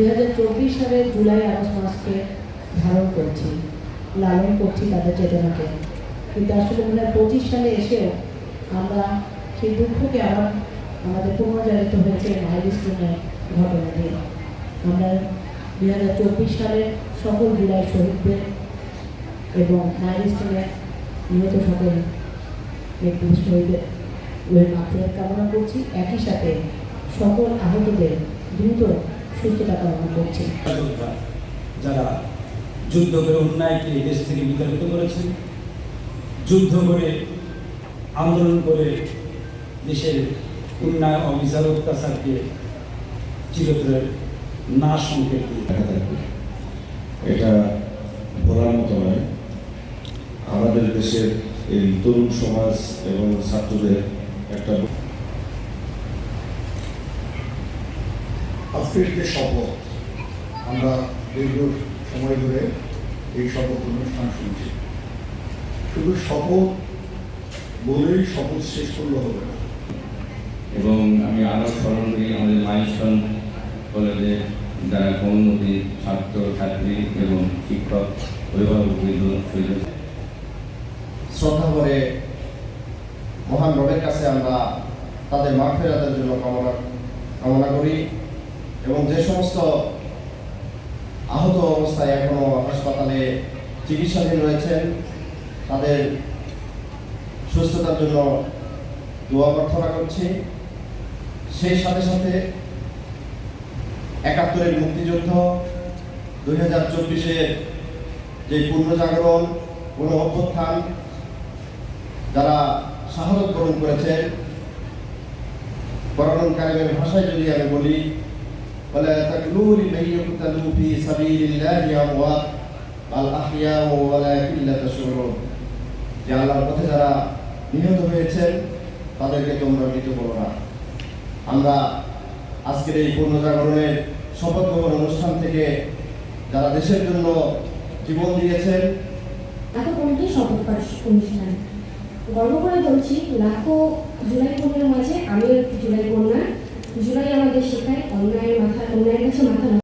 2024 সালের July August মাসকে ধারণ করছি, লালন করছি তাদের চেতনাকে। কিন্তু আসলে 2025 সালে এসেও আমরা সেই দুঃখকে আবার আমাদের পুনর্জাগরিত হয়েছে মাইলস্টোনের ঘটনা দিয়ে। আমরা 2024 সালের সকল জুলাই শহীদদের এবং মাইলস্টোনের নিহত সকল ব্যক্তি শহীদের মাত্রার কামনা করছি। একই সাথে সকল আহতদের দ্রুত সুস্থতা কামনা করছি। যারা যুদ্ধ করে অন্যায়কে এই দেশ থেকে বিতাড়িত করেছেন, যুদ্ধ করে আন্দোলন করে দেশের অন্যায় অবিচার অত্যাচারকে চিরতরে না সংকেত দিয়ে দেখা থাকবে। এটা বলার মতো নয়। আমাদের দেশের এই তরুণ সমাজ এবং ছাত্রদের একটা আজকের যে শপথ, আমরা দীর্ঘ সময় ধরে এই শপথ অনুষ্ঠান শুনছি। শুধু শপথ বলেই শপথ শেষ করলে হবে না। এবং আমি আরও স্মরণ করি আমাদের মাইলস্টোন কলেজে যারা কর্মী ছাত্র ছাত্রী এবং শিক্ষক অভিভাবক শ্রদ্ধা করে মহান রবের কাছে আমরা তাদের মাগফিরাতের জন্য কামনা করি এবং যে সমস্ত আহত অবস্থায় এখনো হাসপাতালে চিকিৎসাধীন রয়েছেন তাদের সুস্থতার জন্য দোয়া প্রার্থনা করছি। সেই সাথে সাথে ৭১-এর মুক্তিযুদ্ধ, 2024-এর যে পুনর্জাগরণ, অভ্যুত্থান, যারা শাহাদত বরণ করেছেন, কোরআন কারিমের ভাষায় যদি আমি বলি, ওয়ালা তাকলু লিল্লাযিনা ফি সাবিলিল্লাহি আমওয়াত আল আহইয়াউ ওয়ালাকিন লা তাশউরুন, যে আল্লাহর পথে যারা নিহত হয়েছেন তাদেরকে তোমরা মৃত বলো না। আমরা আজকের এই পুনর্জাগরণের শপথ গ্রহণ অনুষ্ঠান থেকে যারা দেশের জন্য জীবন দিয়েছেন, এত কমিটি শপথ পাঠ অনুষ্ঠান গর্ব করে বলছি, লাখো জুলাই কন্যার মাঝে আমিও একটি জুলাই কন্যা। জুলাই আমাদের শেখায় অন্যায়ের কাছে মাথা